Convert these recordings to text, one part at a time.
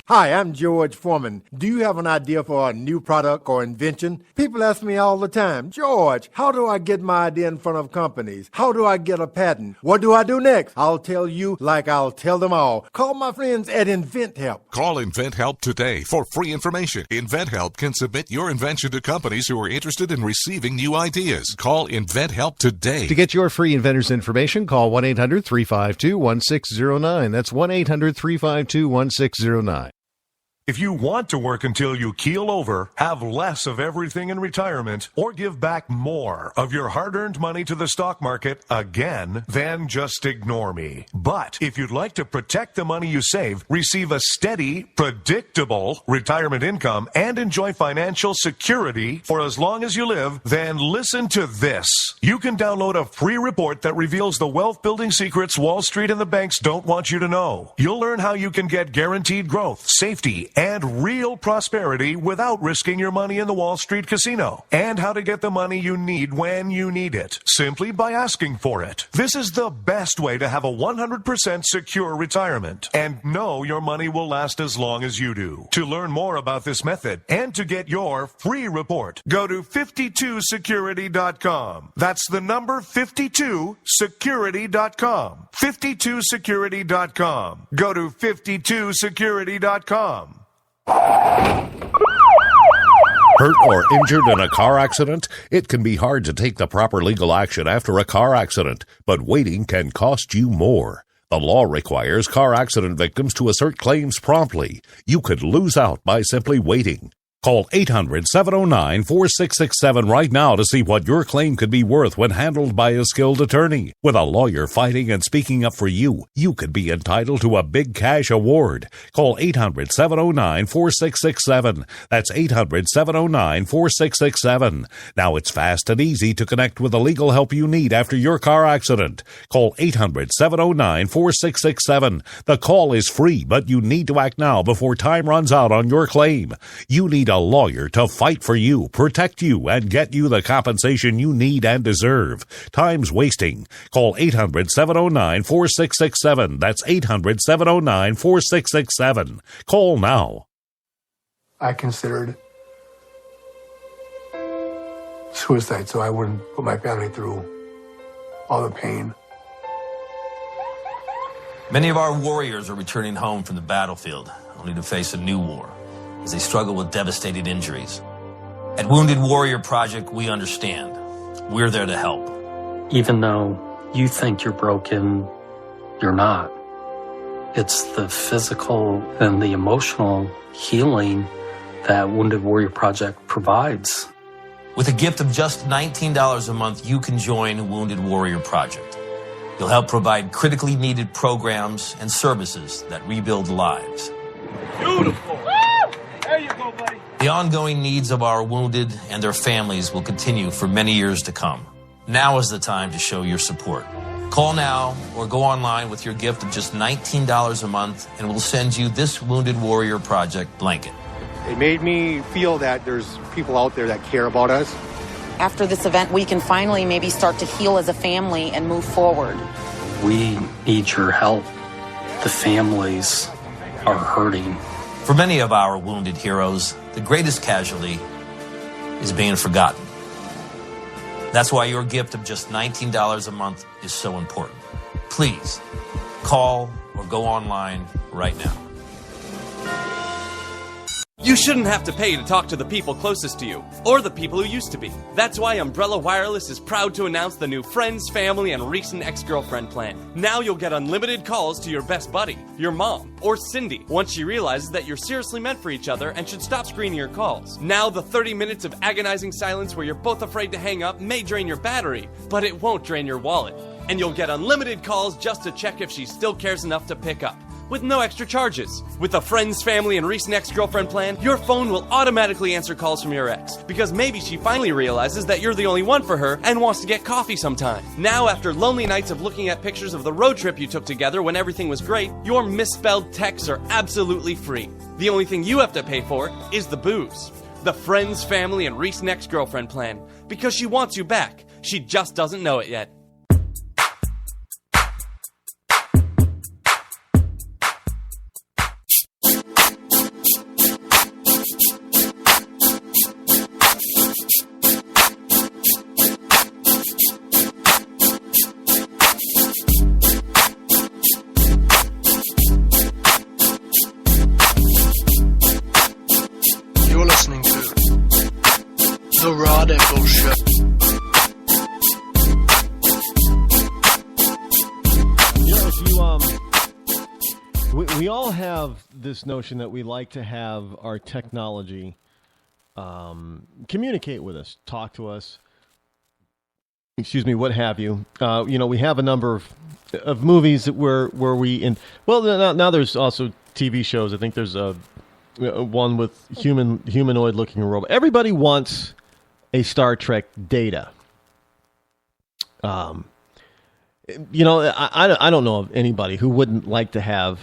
Hi, I'm George Foreman. Do you have an idea for a new product or invention? People ask me all the time, George, how do I get my idea in front of companies? How do I get a patent? What do I do next? I'll tell you like I'll tell them all. Call my friends at InventHelp. Call InventHelp today for free information. InventHelp can submit your invention to companies who are interested in receiving new ideas. Call InventHelp today. To get your free inventor's information, call 1-800-352-1609. That's 1-800-352-1609. If you want to work until you keel over, have less of everything in retirement, or give back more of your hard-earned money to the stock market again, then just ignore me. But if you'd like to protect the money you save, receive a steady, predictable retirement income, and enjoy financial security for as long as you live, then listen to this. You can download a free report that reveals the wealth-building secrets Wall Street and the banks don't want you to know. You'll learn how you can get guaranteed growth, safety, and real prosperity without risking your money in the Wall Street casino, and how to get the money you need when you need it, simply by asking for it. This is the best way to have a 100% secure retirement, and know your money will last as long as you do. To learn more about this method, and to get your free report, go to 52security.com. That's the number 52security.com. 52security.com. Go to 52security.com. Hurt or injured in a car accident? It can be hard to take the proper legal action after a car accident, but waiting can cost you more. The law requires car accident victims to assert claims promptly. You could lose out by simply waiting. Call 800-709-4667 right now to see what your claim could be worth when handled by a skilled attorney. With a lawyer fighting and speaking up for you, you could be entitled to a big cash award. Call 800-709-4667. That's 800-709-4667. Now it's fast and easy to connect with the legal help you need after your car accident. Call 800-709-4667. The call is free, but you need to act now before time runs out on your claim. You need a lawyer to fight for you, protect you, and get you the compensation you need and deserve. Time's wasting. Call 800-709-4667. That's 800-709-4667. Call now. I considered suicide so I wouldn't put my family through all the pain. Many of our warriors are returning home from the battlefield, only to face a new war as they struggle with devastating injuries. At Wounded Warrior Project, we understand. We're there to help. Even though you think you're broken, you're not. It's the physical and the emotional healing that Wounded Warrior Project provides. With a gift of just $19 a month, you can join Wounded Warrior Project. You'll help provide critically needed programs and services that rebuild lives. Beautiful. There you go, buddy. The ongoing needs of our wounded and their families will continue for many years to come. Now is the time to show your support. Call now or go online with your gift of just $19 a month, and we'll send you this Wounded Warrior Project blanket. It made me feel that there's people out there that care about us. After this event, we can finally maybe start to heal as a family and move forward. We need your help. The families are hurting. For many of our wounded heroes, the greatest casualty is being forgotten. That's why your gift of just $19 a month is so important. Please call or go online right now. You shouldn't have to pay to talk to the people closest to you, or the people who used to be. That's why Umbrella Wireless is proud to announce the new Friends, Family, and Recent Ex-Girlfriend plan. Now you'll get unlimited calls to your best buddy, your mom, or Cindy, once she realizes that you're seriously meant for each other and should stop screening your calls. Now the 30 minutes of agonizing silence where you're both afraid to hang up may drain your battery, but it won't drain your wallet. And you'll get unlimited calls just to check if she still cares enough to pick up, with no extra charges. With the Friends, Family, and Recent Ex-Girlfriend plan, your phone will automatically answer calls from your ex, because maybe she finally realizes that you're the only one for her and wants to get coffee sometime. Now, after lonely nights of looking at pictures of the road trip you took together when everything was great, your misspelled texts are absolutely free. The only thing you have to pay for is the booze. The Friends, Family, and Recent Ex-Girlfriend plan, because she wants you back. She just doesn't know it yet. The Rod Eccles Show. We all have this notion that we like to have our technology communicate with us, talk to us, what have you. We have a number of movies where now there's also TV shows. I think there's one with humanoid looking robot. Everybody wants a Star Trek Data. I don't know of anybody who wouldn't like to have,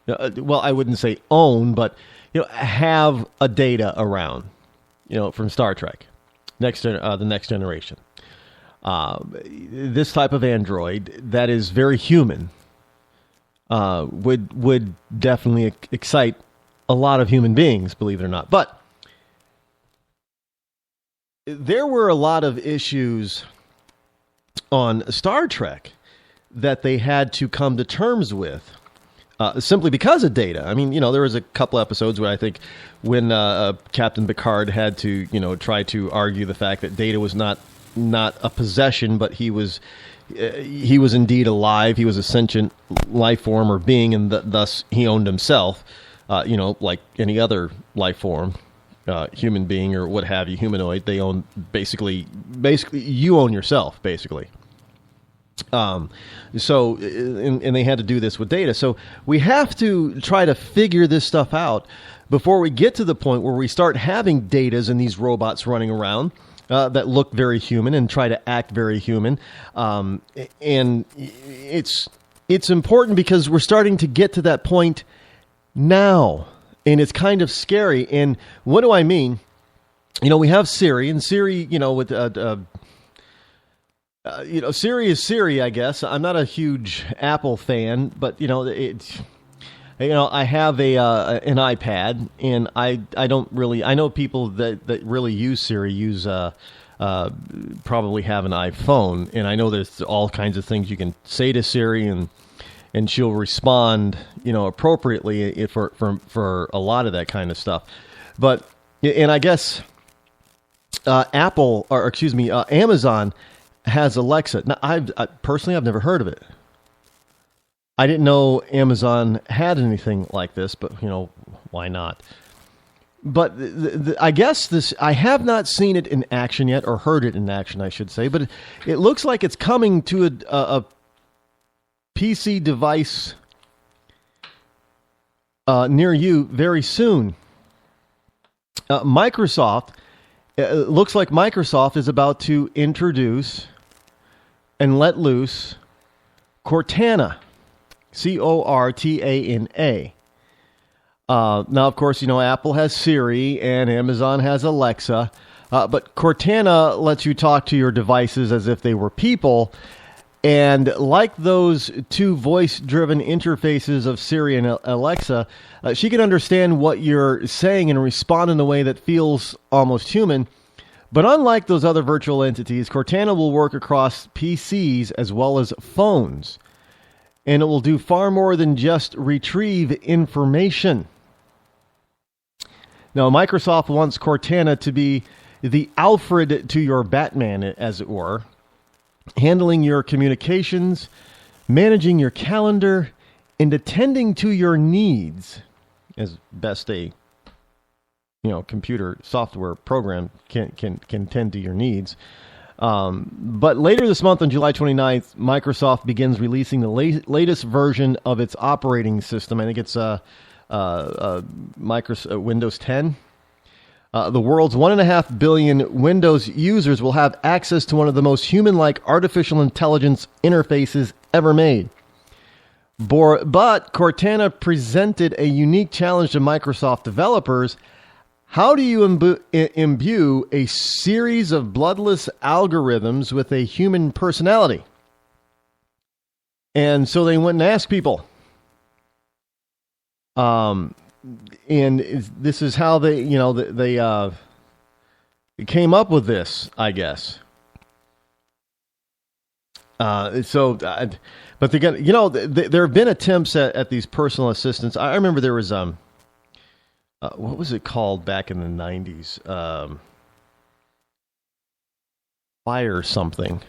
I wouldn't say own, but have a Data around, from Star Trek, the Next Generation. This type of android that is very human would definitely excite a lot of human beings, believe it or not. But there were a lot of issues on Star Trek that they had to come to terms with simply because of Data. I mean, there was a couple episodes where I think when Captain Picard had to, try to argue the fact that Data was not a possession, but he was indeed alive. He was a sentient life form or being, and thus he owned himself, like any other life form. Human being or what have you, humanoid, they own basically you own yourself, basically. And they had to do this with Data. So we have to try to figure this stuff out before we get to the point where we start having Datas and these robots running around that look very human and try to act very human. And it's important because we're starting to get to that point now. And it's kind of scary. And what do I mean? We have Siri, and Siri, with Siri is Siri, I guess. I'm not a huge Apple fan, but I have an iPad, and I don't really. I know people that really use Siri probably have an iPhone, and I know there's all kinds of things you can say to Siri and she'll respond, appropriately for a lot of that kind of stuff. But, and I guess Amazon has Alexa. Now, personally, I've never heard of it. I didn't know Amazon had anything like this, but, why not? But I guess I have not seen it in action yet, or heard it in action, I should say, but it looks like it's coming to a PC device near you very soon. Microsoft, it looks like Microsoft is about to introduce and let loose Cortana, Cortana. Now, of course, Apple has Siri and Amazon has Alexa, but Cortana lets you talk to your devices as if they were people. And like those two voice-driven interfaces of Siri and Alexa, she can understand what you're saying and respond in a way that feels almost human. But unlike those other virtual entities, Cortana will work across PCs as well as phones. And it will do far more than just retrieve information. Now, Microsoft wants Cortana to be the Alfred to your Batman, as it were, handling your communications, managing your calendar, and attending to your needs as best a computer software program can tend to your needs. But later this month, on July 29th, Microsoft begins releasing the latest version of its operating system. I think it's Windows 10. The world's 1.5 billion Windows users will have access to one of the most human-like artificial intelligence interfaces ever made. But Cortana presented a unique challenge to Microsoft developers. How do you imbue a series of bloodless algorithms with a human personality? And so they went and asked people. And this is how they came up with this, I guess. But they got, there have been attempts at these personal assistants. I remember there was what was it called back in the 90s? Fire something.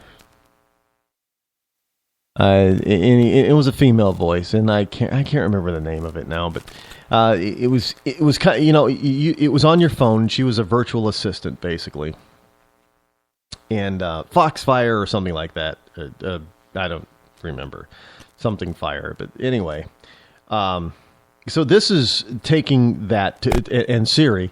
It was a female voice, and I can't remember the name of it now, but it was kind of, it was on your phone. She was a virtual assistant, basically, and Foxfire or something like that. I don't remember, something fire, but anyway. So this is taking that and Siri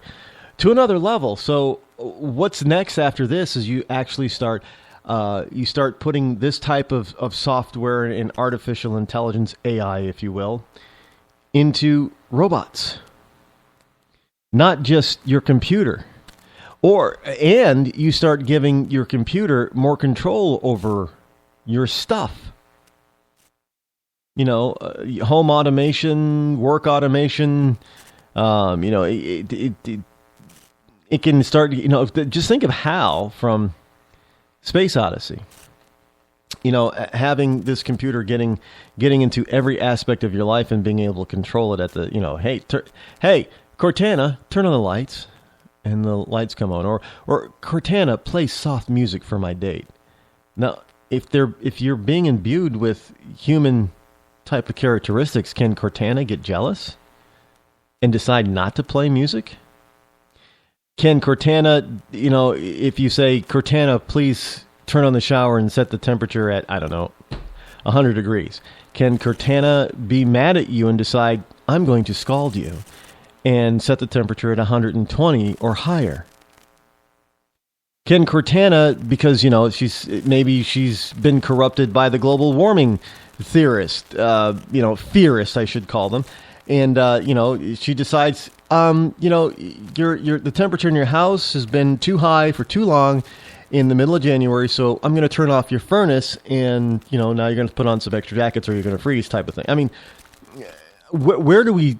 to another level. So what's next after this is you actually start putting this type of software and artificial intelligence, AI, if you will, into robots, not just your computer. And you start giving your computer more control over your stuff. Home automation, work automation, it can start, just think of HAL from Space Odyssey. Having this computer getting into every aspect of your life and being able to control it at the, hey, Cortana, turn on the lights, and the lights come on. Or Cortana, play soft music for my date. Now, if you're being imbued with human type of characteristics, can Cortana get jealous and decide not to play music? Can Cortana, if you say, Cortana, please turn on the shower and set the temperature at, 100 degrees. Can Cortana be mad at you and decide, I'm going to scald you and set the temperature at 120 or higher? Can Cortana, because, she's been corrupted by the global warming theorist, theorists, I should call them. And, she decides, the temperature in your house has been too high for too long in the middle of January, so I'm going to turn off your furnace, and, now you're going to put on some extra jackets or you're going to freeze type of thing. I mean, where do we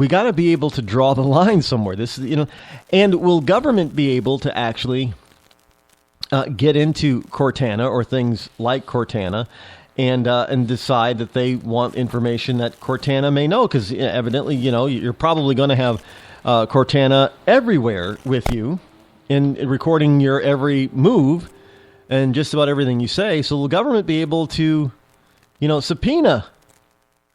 got to be able to draw the line somewhere. This is, and will government be able to actually get into Cortana or things like Cortana and decide that they want information that Cortana may know? Because evidently, you're probably going to have Cortana everywhere with you and recording your every move and just about everything you say. So will government be able to, subpoena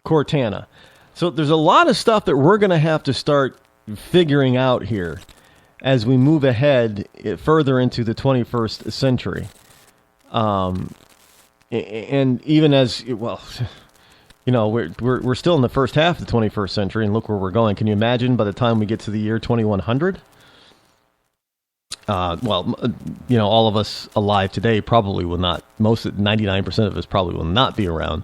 Cortana? So there's a lot of stuff that we're going to have to start figuring out here as we move ahead further into the 21st century. And even as we're still in the first half of the 21st century, and look where we're going. Can you imagine by the time we get to the year 2100? All of us alive today probably will not. 99% of us probably will not be around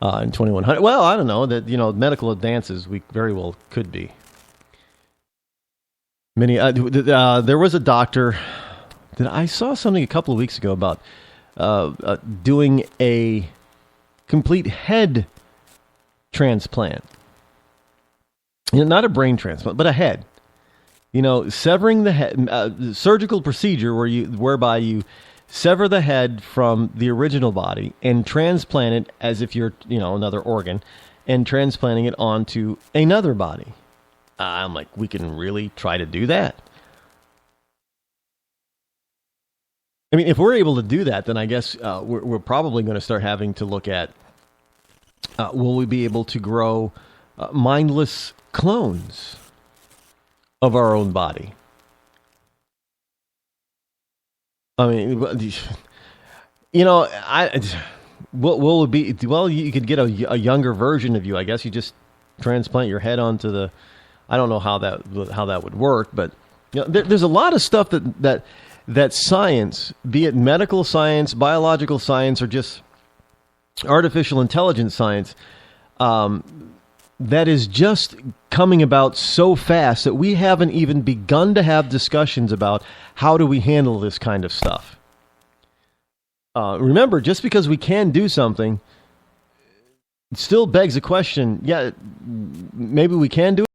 in 2100. Well, I don't know that medical advances we very well could be. There was a doctor that I saw something a couple of weeks ago about doing a complete head transplant. Not a brain transplant, but a head. Severing the head, surgical procedure whereby you sever the head from the original body and transplant it as if you're, another organ, and transplanting it onto another body. I'm like, we can really try to do that. I mean, if we're able to do that, then I guess we're probably going to start having to look at, will we be able to grow mindless clones of our own body? I mean, what will it be? Well, you could get a younger version of you. I guess you just transplant your head onto the. I don't know how that would work, but there's a lot of stuff that science, be it medical science, biological science, or just artificial intelligence science, that is just coming about so fast that we haven't even begun to have discussions about how do we handle this kind of stuff. Remember, just because we can do something, it still begs the question, maybe we can do it.